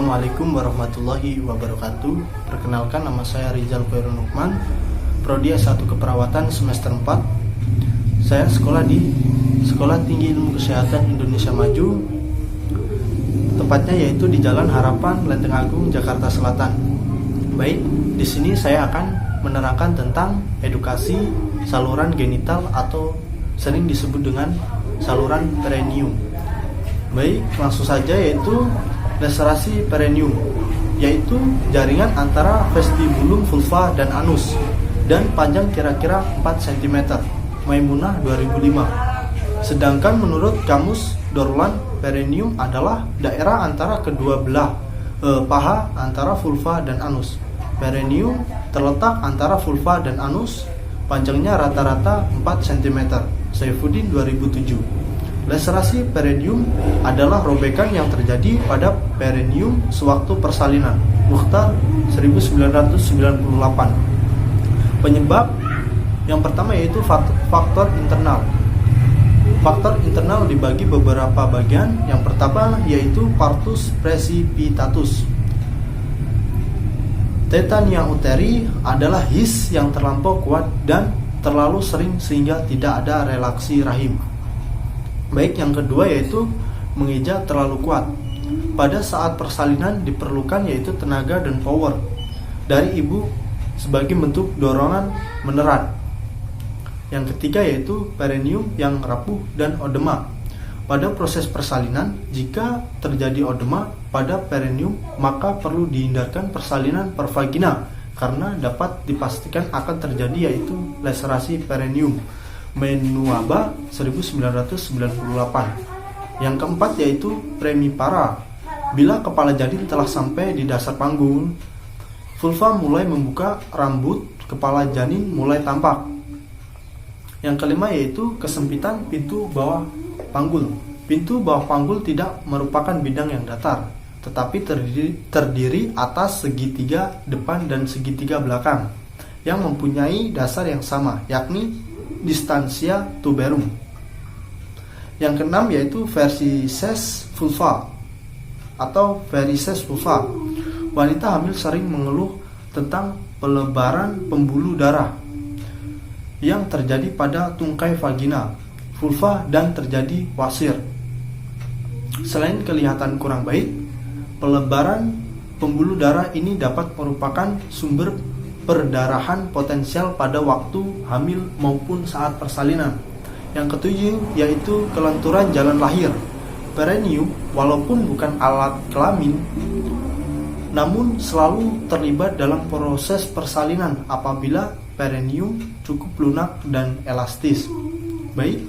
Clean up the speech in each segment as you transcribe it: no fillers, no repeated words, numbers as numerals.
Assalamualaikum warahmatullahi wabarakatuh. Perkenalkan, nama saya Rizal Khairul Nukman, Prodi S1 Keperawatan semester 4. Saya sekolah di Sekolah Tinggi Ilmu Kesehatan Indonesia Maju, tepatnya yaitu di Jalan Harapan, Lenteng Agung, Jakarta Selatan. Baik, di sini saya akan menerangkan tentang edukasi saluran genital atau sering disebut dengan saluran perineum. Baik, langsung saja, yaitu laserasi perineum, yaitu jaringan antara vestibulum vulva dan anus, dan panjang kira-kira 4 cm. Maimunah 2005. Sedangkan menurut Kamus Dorland, perineum adalah daerah antara kedua belah paha antara vulva dan anus. Perineum terletak antara vulva dan anus, panjangnya rata-rata 4 cm. Saifuddin 2007. Laserasi perineum adalah robekan yang terjadi pada perineum sewaktu persalinan. Mukhtar 1998. Penyebab yang pertama yaitu faktor internal. Faktor internal dibagi beberapa bagian. Yang pertama yaitu partus precipitatus. Tetania uteri adalah his yang terlampau kuat dan terlalu sering sehingga tidak ada relaksi rahim. Baik, yang kedua yaitu mengeja terlalu kuat. Pada saat persalinan diperlukan yaitu tenaga dan power dari ibu sebagai bentuk dorongan menerat. Yang ketiga yaitu perineum yang rapuh dan odema. Pada proses persalinan, jika terjadi odema pada perineum, maka perlu dihindarkan persalinan per vagina karena dapat dipastikan akan terjadi yaitu laserasi perineum. Menuaba 1998. Yang keempat yaitu premipara. Bila kepala janin telah sampai di dasar panggul, vulva mulai membuka, rambut kepala janin mulai tampak. Yang kelima yaitu kesempitan pintu bawah panggul. Pintu bawah panggul tidak merupakan bidang yang datar, tetapi terdiri atas segitiga depan dan segitiga belakang yang mempunyai dasar yang sama, yakni distansia tuberum. Yang keenam yaitu varices vulva atau varices vulva. Wanita hamil sering mengeluh tentang pelebaran pembuluh darah yang terjadi pada tungkai vagina, vulva, dan terjadi wasir. Selain kelihatan kurang baik, pelebaran pembuluh darah ini dapat merupakan sumber perdarahan potensial pada waktu hamil maupun saat persalinan. Yang ketujuh yaitu kelenturan jalan lahir. Perineum walaupun bukan alat kelamin, namun selalu terlibat dalam proses persalinan apabila perineum cukup lunak dan elastis. Baik,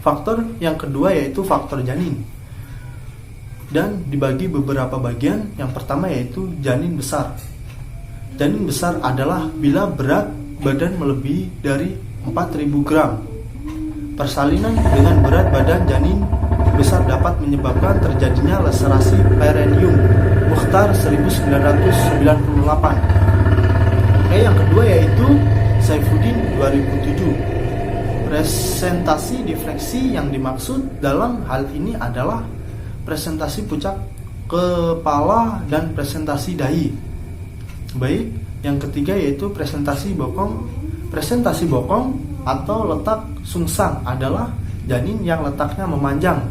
faktor yang kedua yaitu faktor janin, dan dibagi beberapa bagian. Yang pertama yaitu janin besar. Janin besar adalah bila berat badan melebihi dari 4.000 gram. Persalinan dengan berat badan janin besar dapat menyebabkan terjadinya laserasi perineum. Mukhtar 1998. Yang kedua yaitu Saifuddin 2007. Presentasi difleksi yang dimaksud dalam hal ini adalah presentasi puncak kepala dan presentasi dahi. Baik, yang ketiga yaitu presentasi bokong. Presentasi bokong atau letak sungsang adalah janin yang letaknya memanjang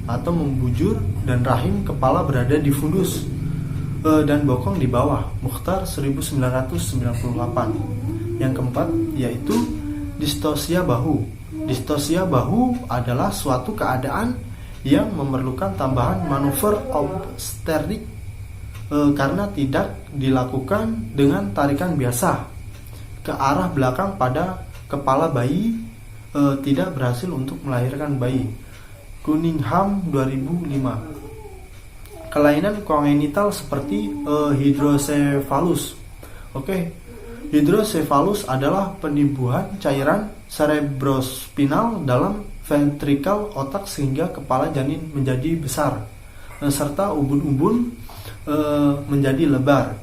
atau membujur dan rahim kepala berada di fundus dan bokong di bawah. Mukhtar 1998. Yang keempat yaitu distosia bahu. Distosia bahu adalah suatu keadaan yang memerlukan tambahan manuver obstetrik karena tidak dilakukan dengan tarikan biasa ke arah belakang pada kepala bayi, tidak berhasil untuk melahirkan bayi. Cunningham 2005. Kelainan kongenital seperti hidrocephalus. Hidrocephalus adalah penimbuhan cairan cerebrospinal dalam ventrikel otak sehingga kepala janin menjadi besar serta ubun-ubun menjadi lebar.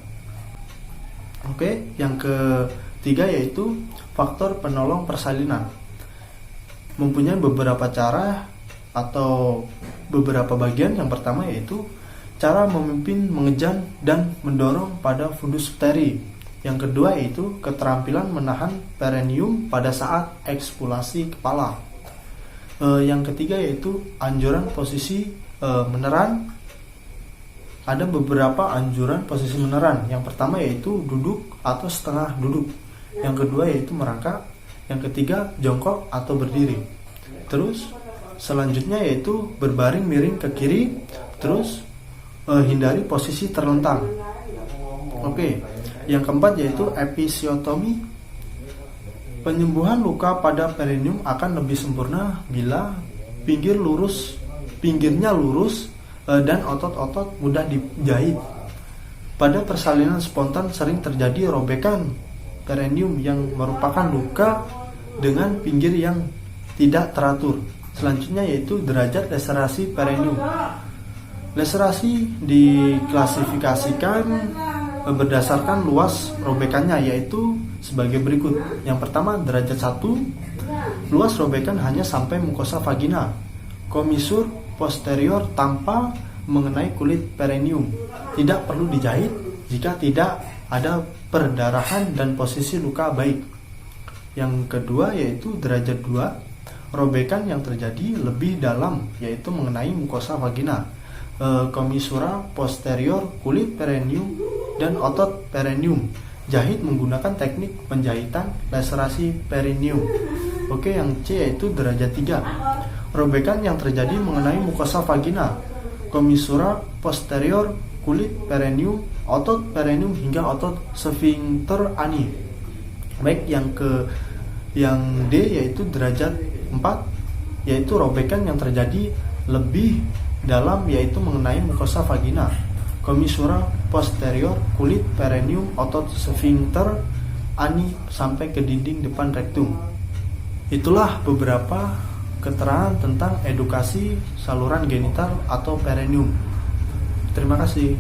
Yang ketiga yaitu faktor penolong persalinan. Mempunyai beberapa cara atau beberapa bagian. Yang pertama yaitu cara memimpin, mengejan, dan mendorong pada fundus pteri. Yang kedua yaitu keterampilan menahan perineum pada saat ekspulasi kepala. Yang ketiga yaitu anjuran posisi meneran. Ada beberapa anjuran posisi meneran. Yang pertama yaitu duduk atau setengah duduk. Yang kedua yaitu merangkak. Yang ketiga jongkok atau berdiri. Terus selanjutnya yaitu berbaring miring ke kiri. Terus hindari posisi terlentang. Oke. Yang keempat yaitu episiotomi. Penyembuhan luka pada perineum akan lebih sempurna bila pinggirnya lurus dan otot-otot mudah dijahit. Pada persalinan spontan sering terjadi robekan perineum yang merupakan luka dengan pinggir yang tidak teratur. Selanjutnya yaitu derajat laserasi perineum. Laserasi diklasifikasikan berdasarkan luas robekannya, yaitu sebagai berikut. Yang pertama, derajat 1, luas robekan hanya sampai mukosa vagina, komisur posterior tanpa mengenai kulit perineum, tidak perlu dijahit jika tidak ada perdarahan dan posisi luka baik. Yang kedua yaitu derajat 2, robekan yang terjadi lebih dalam, yaitu mengenai mukosa vagina, komisura posterior kulit perineum dan otot perineum. Jahit menggunakan teknik penjahitan laserasi perineum. Oke, yang C yaitu derajat 3, robekan yang terjadi mengenai mukosa vagina, komisura posterior kulit perineum, otot perineum hingga otot sphincter ani. Baik, yang D yaitu derajat 4, yaitu robekan yang terjadi lebih dalam, yaitu mengenai mukosa vagina, komisura posterior kulit perineum, otot sphincter ani sampai ke dinding depan rektum. Itulah beberapa keterangan tentang edukasi saluran genital atau perineum. Terima kasih.